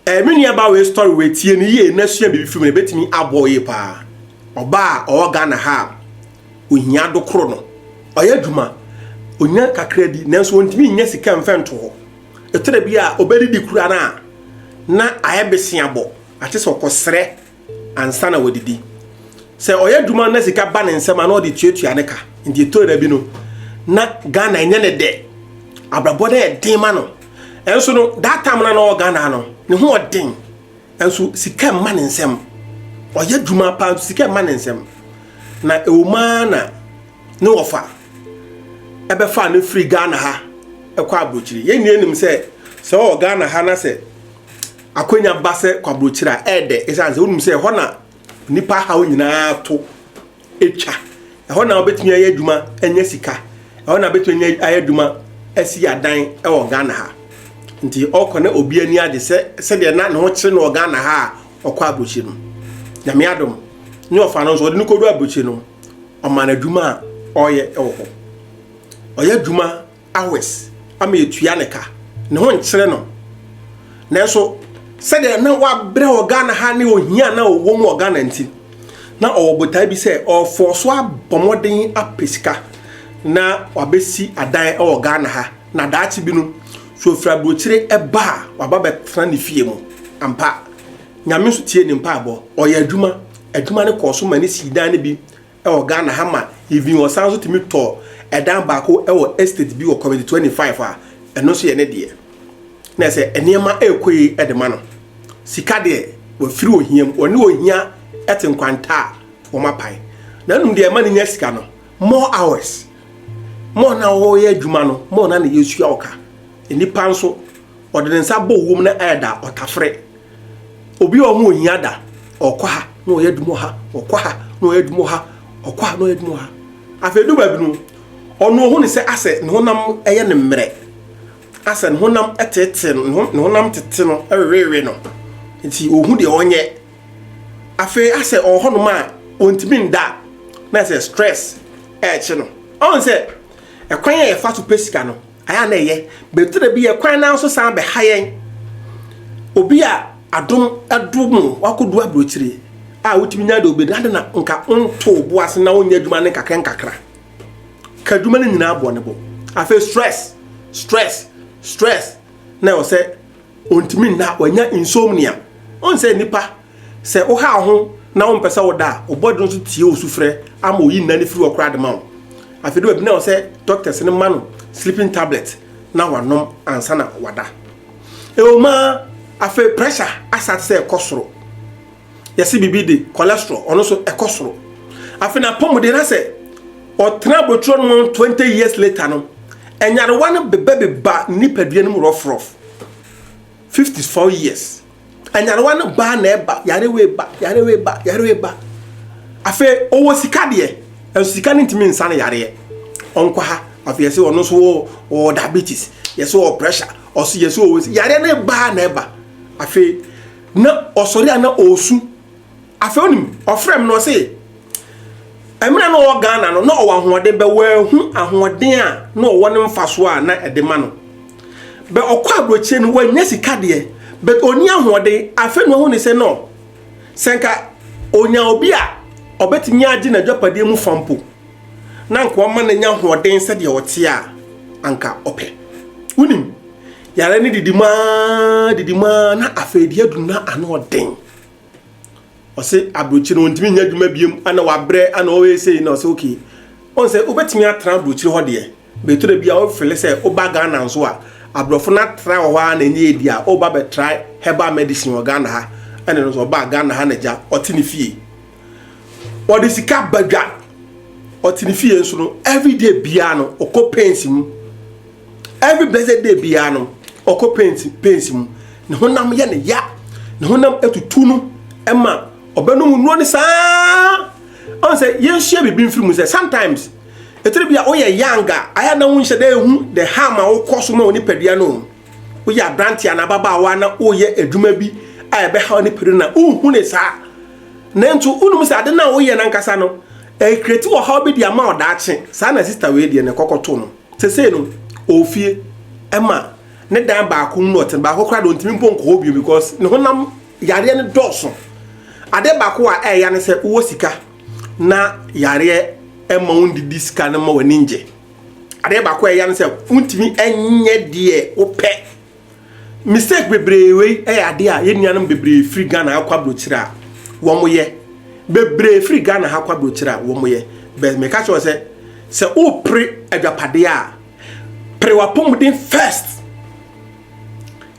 Many about a story with TNE, next year before me bet me a boy pa. Oba or Ghana ha. Unyado chrono. Oyaduma. Unyaka credit, Nels won't mean yes, he can fan to. A trebia obedi di kurana. Na ayabesiabo. Atis or cosre and sana with the. Say Oyaduma Nessica ban and some another church yaneka in the Torabino. Na Ghana and yene de. Abrabode demano. And so no that time na no Ghana no. Ne ho den. And so sika man nsem. Oyaduma pa sika man nsem. Na eumana no offer. Ebe fa no free Ghana ha. Ekwa abrochiri. Ye ni enim se o Ghana ha na se akonya base kwa abrochira ede. Esa se unum se ho na nipa ha onyina to etwa. Ho na obetumi ayaduma enya sika. Ho na betumi ayaduma asi adan e wo Ghana ha. Nti okone obi ani ade se de na ne ho kire no Ghana ha okwa abrochi no. Nyame adom. Ni ofa no so de nkodu abrochi no. Omana duma oye e wo ho. Oya duma hours ama etua ne ka. Ne ho nkire no. Na so se de na wa bre o Ghana ha ne ohia na owo mu o Ghana nti. Na owobotai bi se o forso abomoden apesika na wabesi adan e o Ghana ha na daachi bi no so fra brochire eba waba betra ne fie mu ampa nyame so tie ne mpa abo oya adwuma ne koso mani sidan ne bi e o Ghana ha ma even o sanso timi to edan baako e o estate bi o community 25 a eno so ye ne de na se enema ekoi edema no sika de wo firi ohiam oni ohia etenkwanta wo mapai na num de ma ne nya sika no more hours more na wo ye adwuma no more na ne yesu oka enipa nso odene nsa bo wom na eda otafre obi o mu ohia da okwa ha na o ye adwuma ha okwa ha na o ye adwuma ha okwa na o ye adwuma ha afedu babi no ono ho ne se ase ne honam eye ne mmere ase ne honam etete ne honam tete no ewewe no nti ohu de onye afe ase ohono ma ontimi nda na se stress eche no on se ekwan ye fa to pesika no aya na ye betre bi ekwan na so san be hayen obi a adum wakodu abrochire a wotimi nya de obedi ade na nka onto boase na onya dwuma ne kakra kadwuma ne nyina abo ne bo afa stress na o se ontimi na wanya insomnia on se nipa se o ha ho na o mpesa wo da obodun so tie osufre ama oyi na ne firi okra de ma afa do bi na o se doctors ne ma no sleeping tablet na wanom ansa na wada eoma afa pressure asat se ekosoro yesi bibi de cholesterol ono so ekosoro afa na pomode na se o trabotro no 20 years later no enyare wan bebe ba ni padua no rough 54 years enyare wan ba na eba yare we ba afa owo sika de e sika ni ntimi nsa na yare onkwa ha afa yesi ono so o diabetes yesi o pressure o so yesi o yare na ba na eba afa na osori ana osu afa onim ofrem no say emre no o Ghana no o ahoɔden be wahu ahoɔden a no o wone mfaso a na edema no be okwa abrochie no wanya sika de but oni ahoɔden afa no ho ne se no senka onya obi a obetimi age na dwapade mu fampo na nko o ma na nya ahoɔden se de wote a anka ope unim yare ni didima na afa de adu na anoɔden ose abrochi no ntimi nya dwuma biem ana wabre ana o we say na ose okay on say obetimi atra abrochi ho de beto bia o fele say oba Ghana nso a abrofo na tra ho a na nya edi a oba be try herbal medicine o Ghana ha ana no so oba Ghana ha na ja otini fie o de sika badwa otini fie nso no everyday bia no okọ pains mu every blessed day bia no okọ pains mu ne honam ye ne ya ne honam etutu no ema obenum no ne saa on say yen share bibi mfiri mu say sometimes etere bia oye yanga aya na won hye da ehu the harm a wo koso ma oni padua no oye abrantia na baba wa na oye adwuma bi a ebe ha oni pedu na hu ne saa na ntu unum say ade na oye na nkasa no e create wo ha bi dia ma odaache saa na sister we die ne kokoto no se no ofie ema ne dan ba ko no ten ba ko kra do ntimi mpo nko obi because ne honam yare ne dɔso ade ba ko a ya ne sɛ wo sika na yare ma undi diska na ma wani nje ade ba ko ya ne sɛ untimi enye de wo pɛ mistake bebree we ade a ye nuanam bebree free Ghana akwa blochira wo mo ye bebree free Ghana akwa blochira wo mo ye be me ka cho se o pre adwapade a pre wapomden first.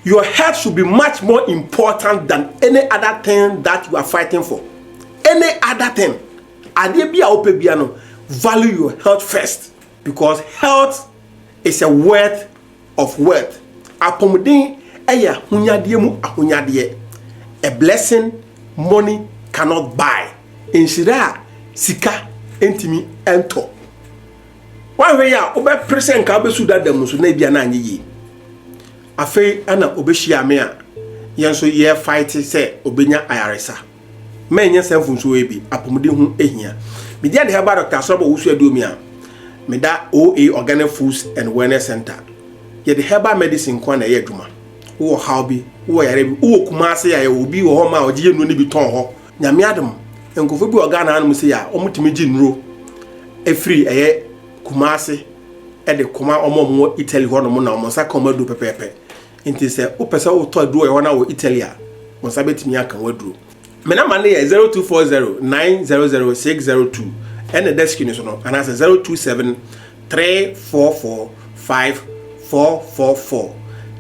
Your health should be much more important than any other thing that you are fighting for. Any other thing. Ade bia ope bia no, value your health first because health is a worth of wealth. Apomden eya hunyade mu ahunyade. A blessing money cannot buy. Inshira sika entimi ento. One way ya obe present ka obe suda dem so na bia na anye yi. Afei ana obehia me a yenso ye fight say obenya ayaresa. Me nya semfunso we bi apomde hu ehia. Me dia de heba Dr. Sobo wusu adomi a me da OA Organic Foods and Wellness Center. Ye de heba medicine kwa na ye adwuma. Wo how bi, wo yare bi, wo kumase ya ye obi wo ho ma ogiye nu ne bi ton ho. Nyame adom enkofo bi organa anu se ya omutimi gi nuro. Efiri eye kumase e de kuma omo Italy ho no mo na omo sa komadu pepepe. Inti se o pese o to aduro e ho na wo Italy a mo sa betimi aka waduro. Me na mane ye 0240 900602 and the desk ni so no and as 027 344 5444.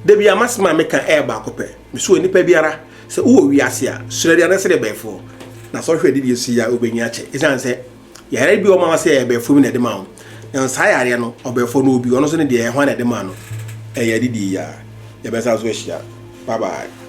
Debi amasma meka e ba ko pe. Me so nipa biara se wo wiase a sure na se de befo. Na so hwede di esu ya obenya ache. Isan se yare bi o ma se e befo mi na de ma wo. En sa yare no obefo no obi ono so ne de e ho na de ma no. E ya didi ya. Ya besa so hia. Bye bye.